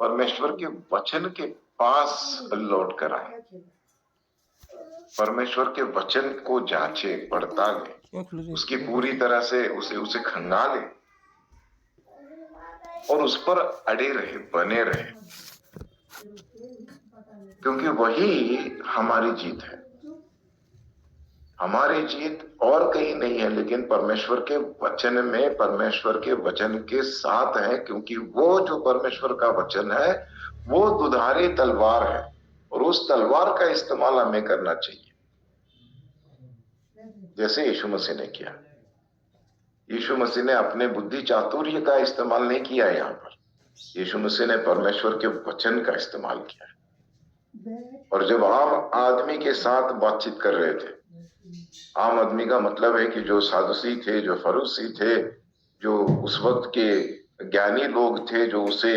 परमेश्वर के वचन के पास लौट कर आए, परमेश्वर के वचन को जांचे पड़ताले, उसकी पूरी तरह से उसे खंगाले और उस पर अड़े रहे, बने रहे, क्योंकि वही हमारी जीत है। हमारी जीत और कहीं नहीं है, लेकिन परमेश्वर के वचन में, परमेश्वर के वचन के साथ है, क्योंकि वो जो परमेश्वर का वचन है वो दुधारी तलवार है और उस तलवार का इस्तेमाल हमें करना चाहिए, जैसे यीशु मसीह ने किया। यीशु मसीह ने अपने बुद्धि चातुर्य का इस्तेमाल नहीं किया यहाँ पर, यीशु मसीह ने परमेश्वर के वचन का इस्तेमाल किया। और जब आम आदमी के साथ बातचीत कर रहे थे, आम आदमी का मतलब है कि जो सादुसी थे, जो फरूसी थे, जो उस वक्त के ज्ञानी लोग थे, जो उसे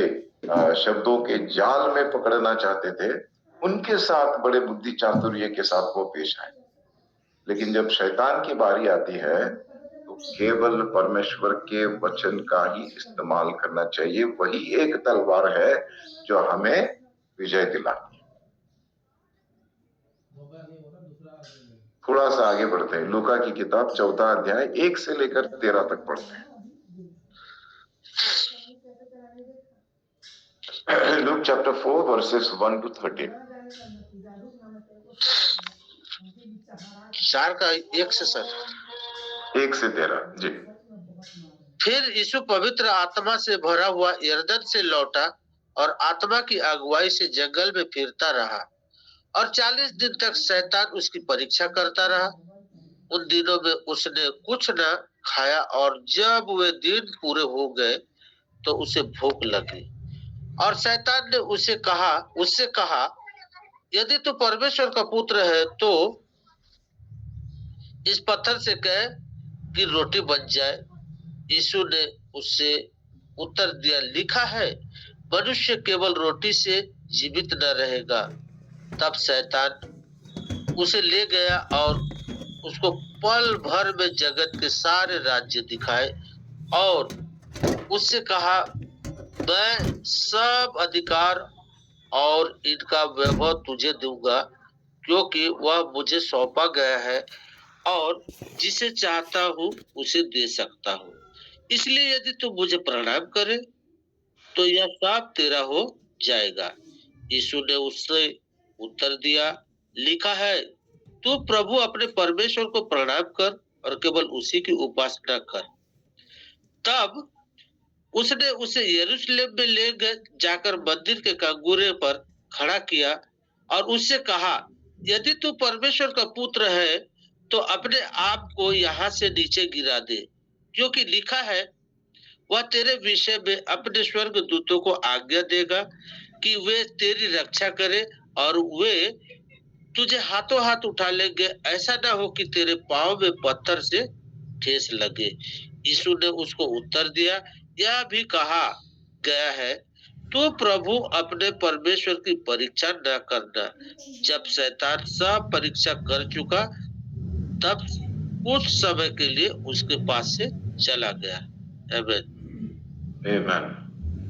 शब्दों के जाल में पकड़ना चाहते थे, उनके साथ बड़े बुद्धि चातुर्य के साथ वो पेश आए। लेकिन जब शैतान की बारी आती है तो केवल परमेश्वर के वचन का ही इस्तेमाल करना चाहिए। वही एक तलवार है जो हमें विजय दिलाती है। थोड़ा सा आगे बढ़ते हैं, लूका की किताब 4 अध्याय 1 से लेकर 13 तक पढ़ते हैं। Luke chapter 4 verses 1 to 13। 4 का 1 से सर 1 से 13 जी। फिर यीशु पवित्र आत्मा से भरा हुआ यरदन से लौटा और आत्मा की अगुवाई से जंगल में फिरता रहा और 40 दिन तक शैतान उसकी परीक्षा करता रहा। उन दिनों में उसने कुछ न खाया और जब वे दिन पूरे हो गए तो उसे भूख लगी और शैतान ने उससे कहा यदि तू परमेश्वर का पुत्र है तो इस पत्थर से कह कि रोटी बन जाए। यीशु ने उससे उत्तर दिया, लिखा है मनुष्य केवल रोटी से जीवित न रहेगा। तब शैतान उसे ले गया और उसको पल भर में जगत के सारे राज्य दिखाए और उससे कहा मैं सब अधिकार और इनका वैभव तुझे दूंगा, क्योंकि वह मुझे सौंपा गया है और जिसे चाहता हूँ उसे दे सकता हूँ। इसलिए यदि तू मुझे प्रणाम करे तो यह सब तेरा हो जाएगा। यीशु ने उससे उत्तर दिया, लिखा है तू प्रभु अपने परमेश्वर को प्रणाम कर और केवल उसी की उपासना कर। तब उसने उसे यरूशलेम में ले जाकर मंदिर के कंगूरे पर खड़ा किया और उससे कहा यदि तू परमेश्वर का पुत्र है तो अपने आप को यहाँ से नीचे गिरा दे, क्योंकि लिखा है वह तेरे विषय में अपने स्वर्ग दूतों को आज्ञा देगा कि वे तेरी रक्षा करे और वे तुझे हाथों हाथ उठा लेंगे, ऐसा ना हो कि तेरे पांव में पत्थर से ठेस लगे। यीशु ने उसको उत्तर दिया, यह भी कहा गया है तू प्रभु अपने परमेश्वर की परीक्षा न करना। जब शैतान सब परीक्षा कर चुका तब कुछ समय के लिए उसके पास से चला गया। आमीन।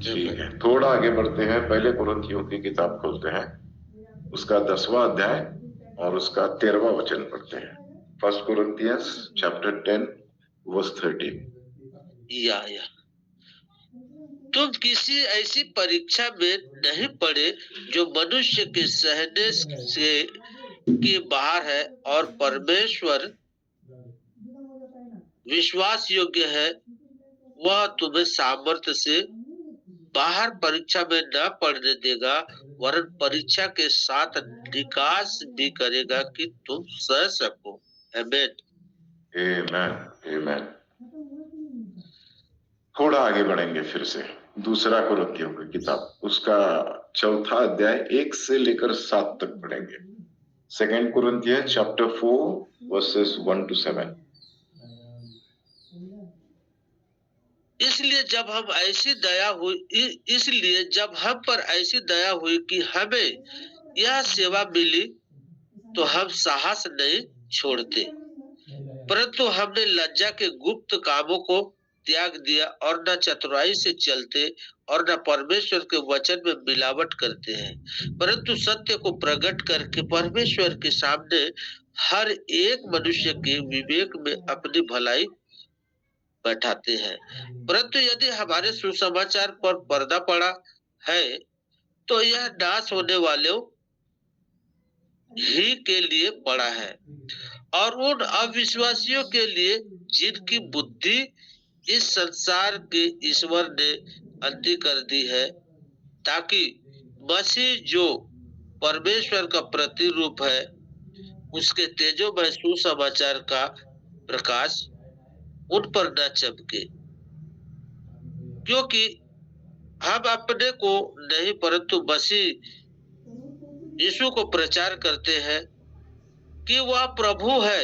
ठीक है, थोड़ा आगे बढ़ते हैं। पहले कुरिन्थियों की किताब खोलते हैं, उसका 10वां अध्याय और उसका 13वां वचन पढ़ते हैं। 1 Corinthians chapter 10 verse 13। या तुम किसी ऐसी परीक्षा में नहीं पड़े जो मनुष्य के सहने से के बाहर है, और परमेश्वर विश्वास योग्य है, वह तुम्हें सामर्थ्य से बाहर परीक्षा में न पड़ने देगा, वरन परीक्षा के साथ निकास भी करेगा कि तुम सह सको। आमीन। आमीन। थोड़ा आगे बढ़ेंगे फिर से, 2 कुरिन्थियों की किताब, उसका 4 अध्याय 1 से लेकर 7 तक पढ़ेंगे। 2 Corinthians chapter 4 verses 1 to 7। इसलिए जब हम पर ऐसी दया हुई कि हमें यह सेवा मिली तो हम साहस नहीं छोड़ते, परंतु हमने लज्जा के गुप्त कामों को त्याग दिया और न चतुराई से चलते और न परमेश्वर के वचन में मिलावट करते हैं, परंतु सत्य को प्रकट करके परमेश्वर के सामने हर एक मनुष्य के विवेक में अपनी भलाई बैठाते हैं। परंतु यदि हमारे सुसमाचार पर पर्दा पड़ा है तो यह नाश होने वालों ही के लिए पड़ा है और उन अविश्वासियों के लिए जिनकी बुद्धि इस संसार के ईश्वर ने अंधी कर दी है, ताकि मसीह जो परमेश्वर का प्रतिरूप है उसके तेजोमय सुसमाचार का प्रकाश उन पर न चमके। क्योंकि हम अपने को नहीं परंतु मसीह यीशु को प्रचार करते हैं कि वह प्रभु है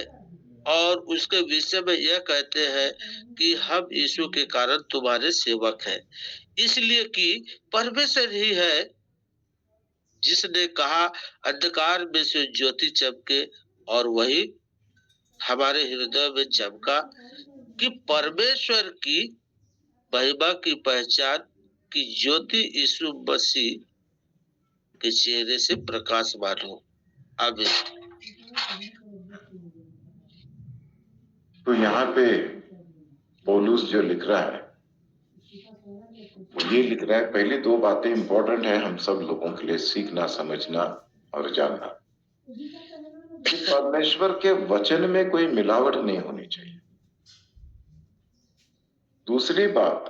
और उसके विषय में यह कहते हैं कि हम यीशु के कारण तुम्हारे सेवक हैं, इसलिए कि परमेश्वर ही है जिसने कहा अंधकार में से ज्योति चमके और वही हमारे हृदय में चमका कि परमेश्वर की महिमा की पहचान की ज्योति यीशु मसीह के चेहरे से प्रकाशमान हो। आमीन। तो यहाँ पे पौलुस जो लिख रहा है वो ये लिख रहा है, पहले दो बातें इंपॉर्टेंट है हम सब लोगों के लिए सीखना, समझना और जानना कि परमेश्वर के वचन में कोई मिलावट नहीं होनी चाहिए। दूसरी बात,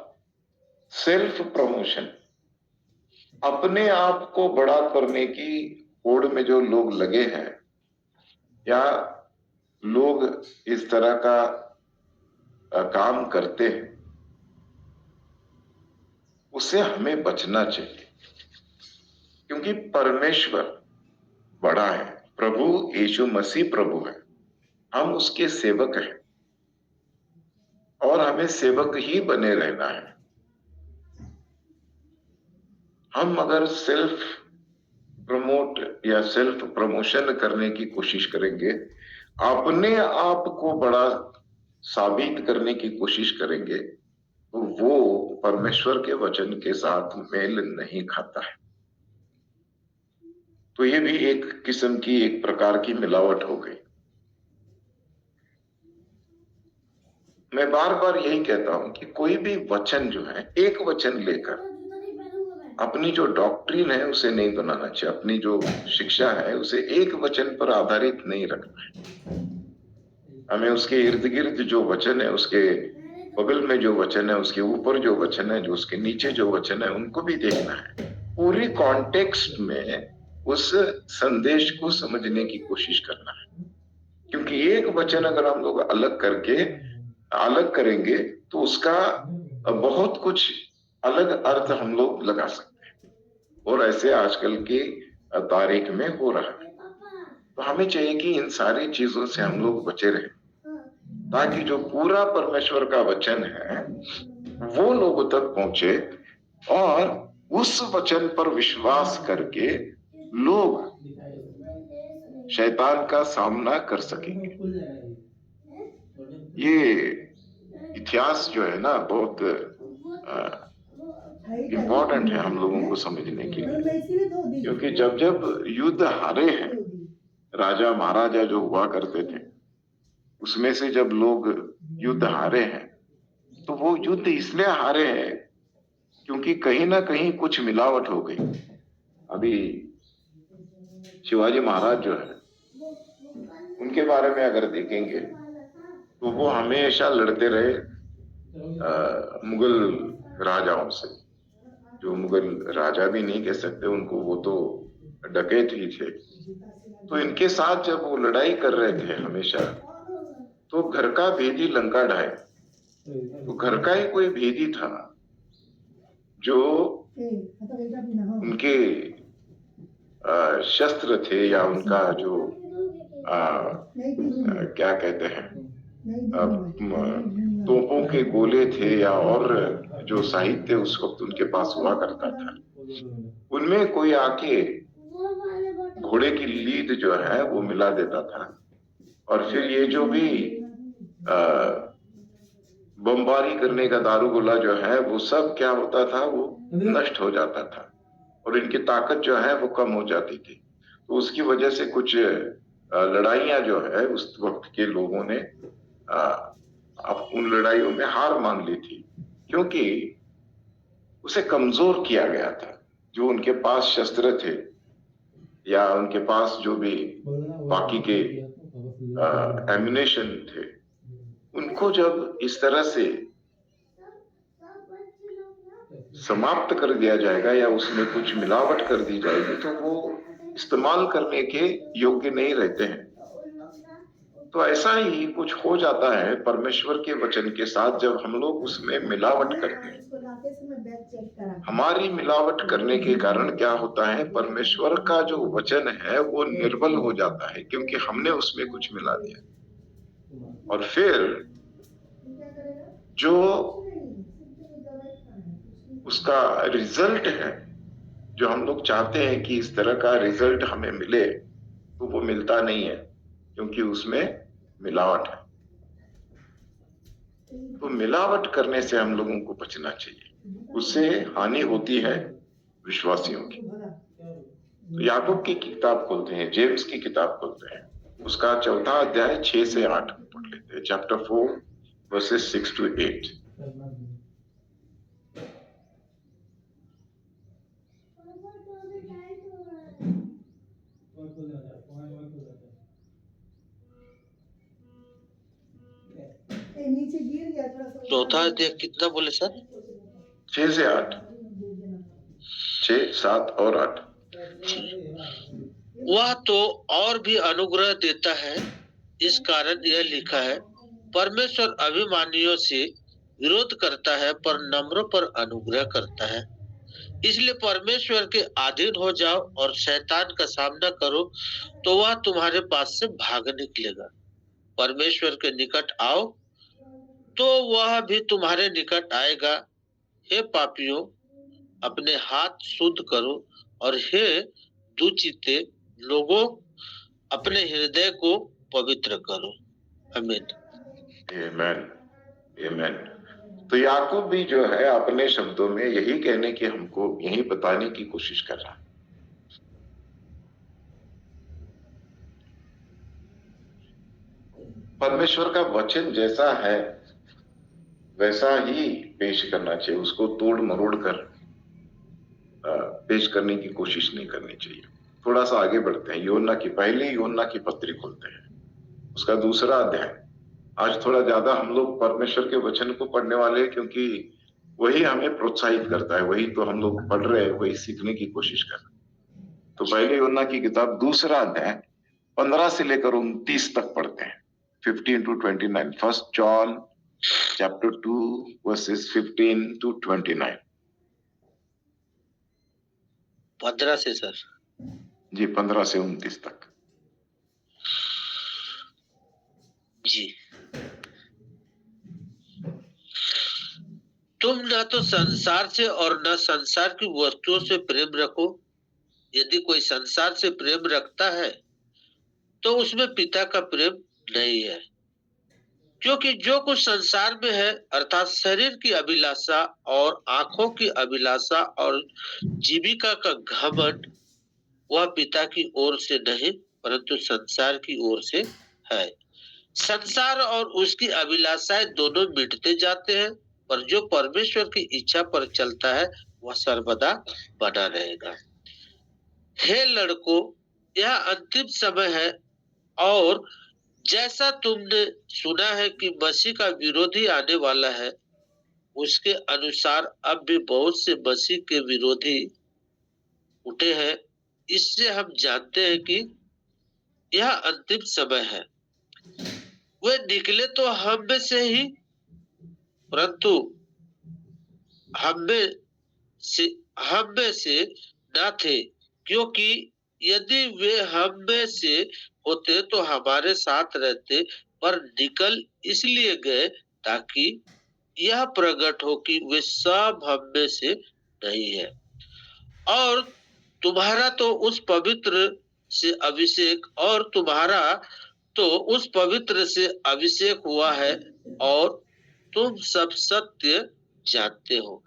सेल्फ प्रमोशन, अपने आप को बड़ा करने की होड़ में जो लोग लगे हैं या लोग इस तरह का काम करते हैं उससे हमें बचना चाहिए, क्योंकि परमेश्वर बड़ा है, प्रभु यीशु मसीह प्रभु है, हम उसके सेवक हैं और हमें सेवक ही बने रहना है। हम अगर सेल्फ प्रमोट या सेल्फ प्रमोशन करने की कोशिश करेंगे, अपने आप को बड़ा साबित करने की कोशिश करेंगे, तो वो परमेश्वर के वचन के साथ मेल नहीं खाता है। तो ये भी एक किस्म की, एक प्रकार की मिलावट हो गई। मैं बार बार यही कहता हूं कि कोई भी वचन जो है, एक वचन लेकर अपनी जो डॉक्ट्रिन है उसे नहीं बनाना चाहिए, अपनी जो शिक्षा है उसे एक वचन पर आधारित नहीं रखना है। हमें उसके इर्द गिर्द जो वचन है, उसके बगल में जो वचन है, उसके ऊपर जो वचन है, जो उसके नीचे जो वचन है, उनको भी देखना है। पूरी कॉन्टेक्स्ट में उस संदेश को समझने की कोशिश करना है, क्योंकि एक वचन अगर हम लोग अलग करेंगे तो उसका बहुत कुछ अलग अर्थ हम लोग लगा सकते हैं, और ऐसे आजकल की तारीख में हो रहा है। तो हमें चाहिए कि इन सारी चीजों से हम लोग बचे रहें, ताकि जो पूरा परमेश्वर का वचन है वो लोगों तक पहुंचे और उस वचन पर विश्वास करके लोग शैतान का सामना कर सकेंगे। ये इतिहास जो है ना, बहुत इम्पोर्टेंट है हम लोगों को समझने के लिए, क्योंकि जब जब युद्ध हारे हैं, राजा महाराजा जो हुआ करते थे, उसमें से जब लोग युद्ध हारे हैं तो वो युद्ध इसलिए हारे हैं क्योंकि कहीं ना कहीं कुछ मिलावट हो गई। अभी शिवाजी महाराज जो है, उनके बारे में अगर देखेंगे तो वो हमेशा लड़ते रहे मुगल राजाओं से, जो मुगल राजा भी नहीं कह सकते उनको, वो तो डकैत ही थे। तो इनके साथ जब वो लड़ाई कर रहे थे हमेशा, तो घर का भेदी लंका ढाए, तो घर का ही कोई भेदी था जो उनके शस्त्र थे या उनका जो क्या कहते हैं, तोपों के गोले थे या और जो साहित्य उस वक्त उनके पास हुआ करता था, उनमें कोई आके घोड़े की लीद जो है वो मिला देता था, और फिर ये जो भी बमबारी करने का दारूगोला जो है वो सब क्या होता था, वो नष्ट हो जाता था और इनकी ताकत जो है वो कम हो जाती थी। तो उसकी वजह से कुछ लड़ाइयां जो है उस वक्त के लोगों ने अब उन लड़ाइयों में हार मान ली थी, क्योंकि उसे कमजोर किया गया था। जो उनके पास शस्त्र थे या उनके पास जो भी बाकी के एम्युनिशन थे, उनको जब इस तरह से समाप्त कर दिया जाएगा या उसमें कुछ मिलावट कर दी जाएगी तो वो इस्तेमाल करने के योग्य नहीं रहते हैं। तो ऐसा ही कुछ हो जाता है परमेश्वर के वचन के साथ जब हम लोग उसमें मिलावट करते हैं। हमारी मिलावट करने के कारण क्या होता है, परमेश्वर का जो वचन है वो निर्बल हो जाता है, क्योंकि हमने उसमें कुछ मिला दिया। और फिर जो उसका रिजल्ट है, जो हम लोग चाहते हैं कि इस तरह का रिजल्ट हमें मिले, तो वो मिलता नहीं है, क्योंकि उसमें मिलावट है। तो मिलावट करने से हम लोगों को बचना चाहिए, उससे हानि होती है विश्वासियों की। तो याकूब की किताब खोलते हैं, जेम्स की किताब खोलते हैं, उसका 4 अध्याय 6 से 8 पढ़ लेते हैं। Chapter 4 versus 6 to 8। नीचे गिर गया थोड़ा सा। चौथा अध्याय कितना बोले सर? 6 से 8, 6, 7 और 8। वह तो और भी अनुग्रह देता है, इस कारण यह लिखा है, परमेश्वर अभिमानियों से विरोध करता है पर नम्रों पर अनुग्रह करता है। इसलिए परमेश्वर के अधीन हो जाओ और शैतान का सामना करो, तो वह तुम्हारे पास से भाग निकलेगा। परमेश्वर के निकट आओ तो वह भी तुम्हारे निकट आएगा। हे पापियों, अपने हाथ शुद्ध करो, और हे दुचित्ते लोगों, अपने हृदय को पवित्र करो। आमीन। आमीन, आमीन। तो याकूब भी जो है अपने शब्दों में यही कहने की, हमको यही बताने की कोशिश कर रहा है। परमेश्वर का वचन जैसा है वैसा ही पेश करना चाहिए, उसको तोड़ मरोड़ कर पेश करने की कोशिश नहीं करनी चाहिए। थोड़ा सा आगे बढ़ते हैं, पहली योना की पत्री खोलते हैं, उसका 2 अध्याय। आज थोड़ा ज्यादा हम लोग परमेश्वर के वचन को पढ़ने वाले हैं, क्योंकि वही हमें प्रोत्साहित करता है, वही तो हम लोग पढ़ रहे हैं, वही सीखने की कोशिश कर रहे हैं। तो पहले योना की किताब 2 अध्याय 15 से लेकर 29 तक पढ़ते हैं, 15 to 29। First John chapter 2 versus 15 to 29। 15 से सर जी, 15 से 29 तक जी। तुम न तो संसार से और न संसार की वस्तुओं से प्रेम रखो। यदि कोई संसार से प्रेम रखता है तो उसमें पिता का प्रेम नहीं है, क्योंकि जो कुछ संसार में है, अर्थात शरीर की अभिलाषा और आंखों की अभिलाषा और जीविका का घमंड, वह पिता की ओर से नहीं परंतु संसार की ओर से है। संसार और उसकी अभिलाषाएं दोनों मिटते जाते हैं, पर जो परमेश्वर की इच्छा पर चलता है वह सर्वदा बना रहेगा। हे लड़कों, यह अंतिम समय है, और जैसा तुमने सुना है कि मसीह का विरोधी आने वाला है, उसके अनुसार अब भी बहुत से मसीह के विरोधी उठे हैं। इससे हम जानते हैं कि यह अंतिम समय है। वे निकले तो हम में से ही, परंतु हम में से न थे, क्योंकि यदि वे हम में से होते तो हमारे साथ रहते, पर निकल इसलिए गए ताकि यह प्रकट हो कि वे सब हम में से नहीं है। और तुम्हारा तो उस पवित्र से अभिषेक हुआ है, और तुम सब सत्य जानते हो।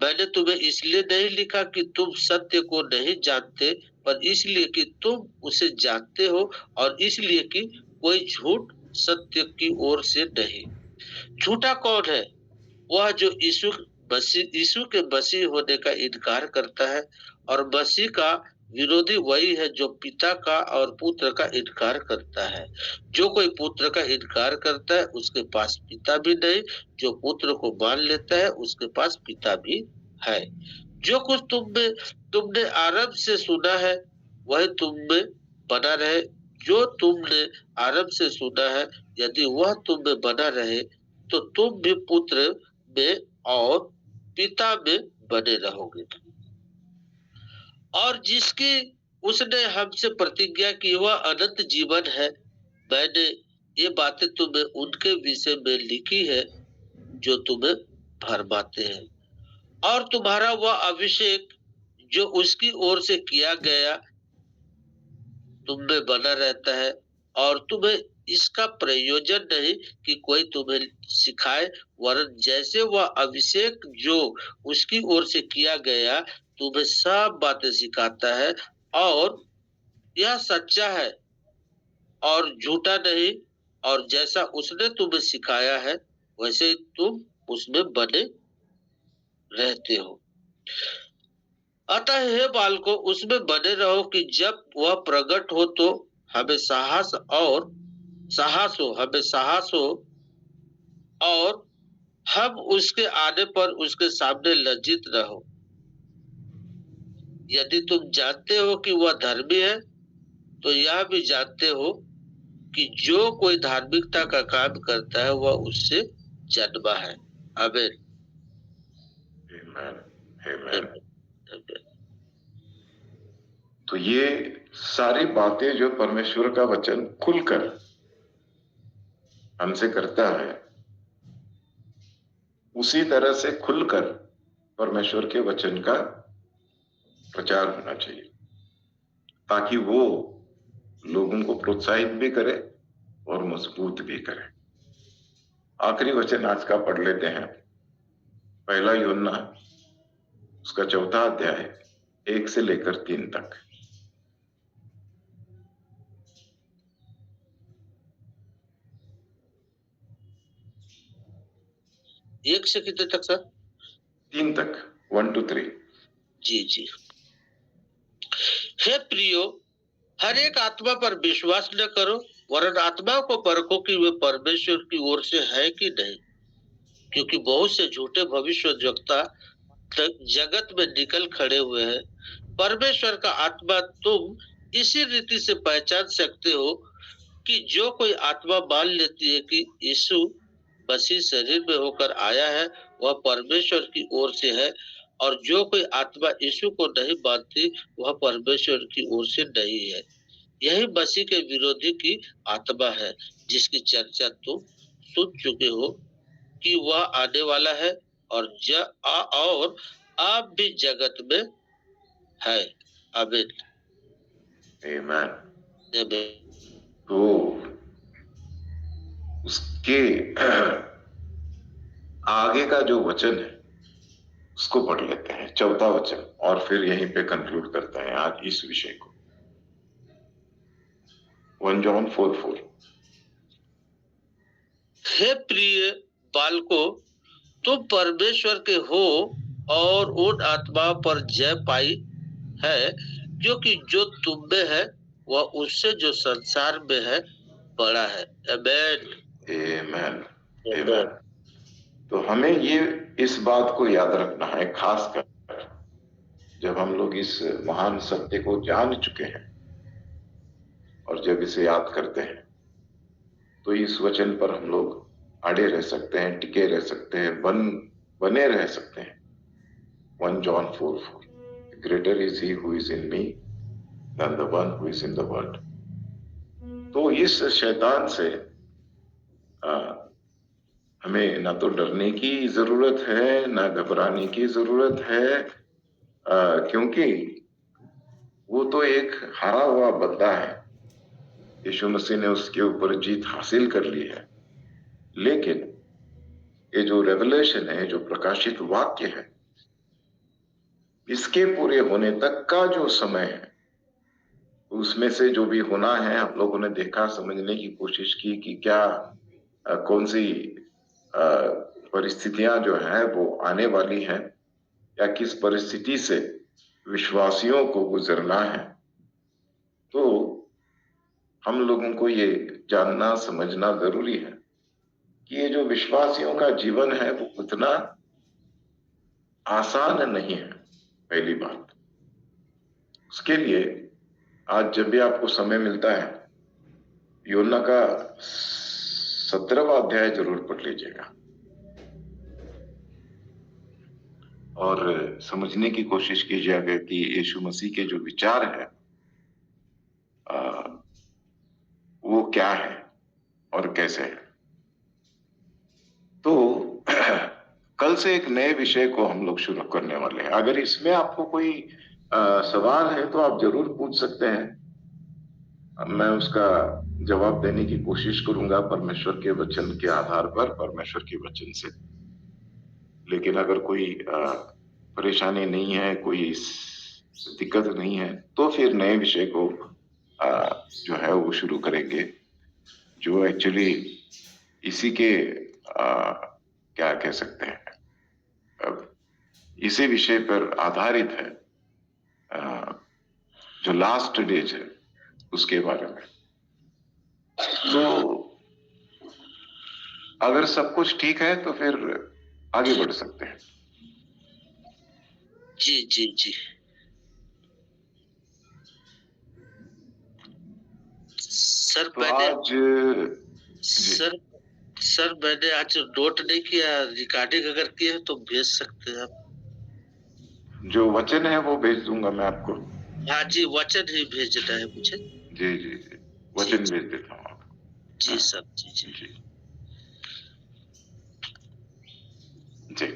मैंने तुम्हें इसलिए नहीं लिखा कि तुम सत्य को नहीं जानते, पर इसलिए कि तुम उसे जानते हो और इसलिए कि कोई झूठ सत्य की ओर से नहीं। झूठा कौन है? वह जो यीशु के मसीह होने का इनकार करता है, और मसीह का विरोधी वही है जो पिता का और पुत्र का इनकार करता है। जो कोई पुत्र का इनकार करता है उसके पास पिता भी नहीं, जो पुत्र को मान लेता है उसके पास पिता भी है। जो कुछ तुमने आरंभ से सुना है वही तुम में बना रहे। जो तुमने आरंभ से सुना है यदि वह तुम में बना रहे तो तुम भी पुत्र में और पिता में बने रहोगे। और जिसकी उसने हमसे प्रतिज्ञा की वह अनंत जीवन है। मैंने ये बातें तुम्हें उनके विषय में लिखी है जो तुम्हें भरमाते हैं, और तुम्हारा वह अभिषेक जो उसकी ओर से किया गया तुम में बना रहता है, और तुम्हें इसका प्रयोजन नहीं कि कोई तुम्हें सिखाए, वरन जैसे वह अभिषेक जो उसकी ओर से किया गया तुम्हें सब बातें सिखाता है, और यह सच्चा है और झूठा नहीं, और जैसा उसने तुम्हें सिखाया है वैसे तुम उसमें बने रहते हो। अतः हे बालकों, उसमें बने रहो कि जब वह प्रकट हो तो हमें साहस हो, और हम उसके आने पर उसके सामने लज्जित रहो। यदि तुम जानते हो कि वह धर्मी है तो यह भी जानते हो कि जो कोई धार्मिकता का काम करता है वह उससे जन्मा है। आमीन। आमीन। तो ये सारी बातें जो परमेश्वर का वचन खुलकर हमसे करता है, उसी तरह से खुलकर परमेश्वर के वचन का प्रचार होना चाहिए, ताकि वो लोगों को प्रोत्साहित भी करे और मजबूत भी करे। आखिरी वचन आज का पढ़ लेते हैं, पहला यूहन्ना उसका 4 अध्याय 1 से लेकर 3 तक। एक से कितने तक सर? 3 तक, 1 to 3। जी। हे प्रियो, हर एक आत्मा पर विश्वास न करो, वरन आत्मा को परखो कि वे परमेश्वर की ओर से है कि नहीं, क्योंकि बहुत से झूठे भविष्यवक्ता जगत में निकल खड़े हुए हैं। परमेश्वर का आत्मा तुम इसी रीति से पहचान सकते हो कि जो कोई आत्मा मान लेती है कि यीशु मसीह शरीर में होकर आया है वह परमेश्वर की ओर से है, और जो कोई आत्मा यीशु को नहीं मानती वह परमेश्वर की ओर से नहीं है। यही मसीह के विरोधी की आत्मा है, जिसकी चर्चा तुम सुन चुके हो कि वह आने वाला है और आप भी जगत में है। आमीन। आमीन। तो उसके आगे का जो वचन है उसको पढ़ लेते हैं, 4वां वचन, और फिर यहीं पे कंक्लूड करते हैं आज इस विषय को। 1 John 4:4। हे प्रिय बालकों, तुम परमेश्वर के हो और उन आत्माओं पर जय पाई है, क्योंकि जो तुम में है वह उससे जो संसार में है बड़ा है। आमीन। आमीन। आमीन। तो हमें ये इस बात को याद रखना है, खासकर जब हम लोग इस महान सत्य को जान चुके हैं और जब इसे याद करते हैं, तो इस वचन पर हम लोग अड़े रह सकते हैं, टिके रह सकते हैं, बने रह सकते हैं। 1 John 4:4। Greater is he who is in me than the one who is in the world। तो इस शैतान से हमें ना तो डरने की जरूरत है ना घबराने की जरूरत है, क्योंकि वो तो एक हारा हुआ बंदा है। यीशु मसीह ने उसके ऊपर जीत हासिल कर ली है। लेकिन ये जो रेवलेशन है, जो प्रकाशित वाक्य है, इसके पूरे होने तक का जो समय है, उसमें से जो भी होना है, हम लोगों ने देखा, समझने की कोशिश की कि क्या कौन सी परिस्थितियां जो है वो आने वाली हैं, या किस परिस्थिति से विश्वासियों को गुजरना है। तो हम लोगों को ये जानना समझना जरूरी है कि ये जो विश्वासियों का जीवन है वो उतना आसान नहीं है। पहली बात, उसके लिए आज जब भी आपको समय मिलता है, योना का 17वां अध्याय जरूर पढ़ लीजिएगा और समझने की कोशिश कीजिएगा कि यीशु मसीह के जो विचार है वो क्या है और कैसे है। तो कल से एक नए विषय को हम लोग शुरू करने वाले हैं। अगर इसमें आपको कोई सवाल है तो आप जरूर पूछ सकते हैं, मैं उसका जवाब देने की कोशिश करूंगा परमेश्वर के वचन के आधार पर, परमेश्वर के वचन से। लेकिन अगर कोई परेशानी नहीं है, कोई दिक्कत नहीं है, तो फिर नए विषय को जो है वो शुरू करेंगे, जो एक्चुअली इसी के क्या कह सकते हैं, इसी विषय पर आधारित है, जो लास्ट डेज है उसके बारे में। तो अगर सब कुछ ठीक है तो फिर आगे बढ़ सकते हैं। जी जी जी। सर तो मैंने आज सर मैंने आज नोट नहीं किया, रिकॉर्डिंग अगर की है तो भेज सकते हैं आप। जो वचन है वो भेज दूंगा मैं आपको। हाँ जी, वचन ही भेजना है मुझे। जी जी जी, वचन भेज देता हूँ आपको। जी सर, जी जी जी जी,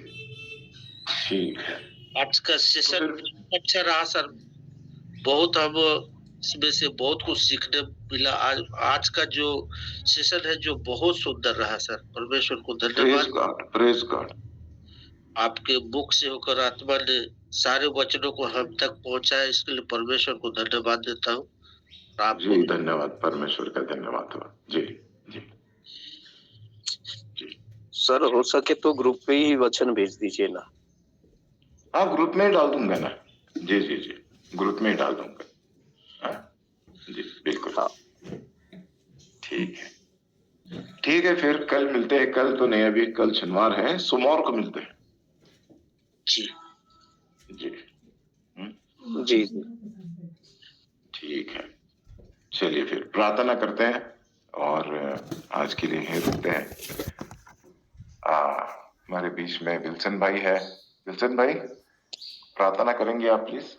ठीक है। आज का सेशन तो अच्छा रहा सर, बहुत हम इसमें से बहुत कुछ सीखने मिला। आज का जो सेशन है जो बहुत सुंदर रहा सर, परमेश्वर को धन्यवाद। Praise God. आपके मुख से होकर आत्मा ने सारे वचनों को हम तक पहुंचाया, इसके लिए परमेश्वर को धन्यवाद देता हूँ। आपको जी धन्यवाद, परमेश्वर का धन्यवाद हो। जी जी जी। सर हो सके तो ग्रुप पे ही वचन भेज दीजिए ना। हाँ, ग्रुप में डाल दूंगा ना। जी जी जी, ग्रुप में डाल दूंगा। हाँ जी बिल्कुल। हाँ ठीक है, ठीक है, फिर कल मिलते हैं। कल तो नहीं, अभी कल शनिवार है, सोमवार को मिलते हैं। जी जी जी जी। ठीक है, चलिए फिर प्रार्थना करते हैं और आज के लिए यहीं रुकते हैं। हमारे बीच में विल्सन भाई है। विल्सन भाई, प्रार्थना करेंगे आप प्लीज?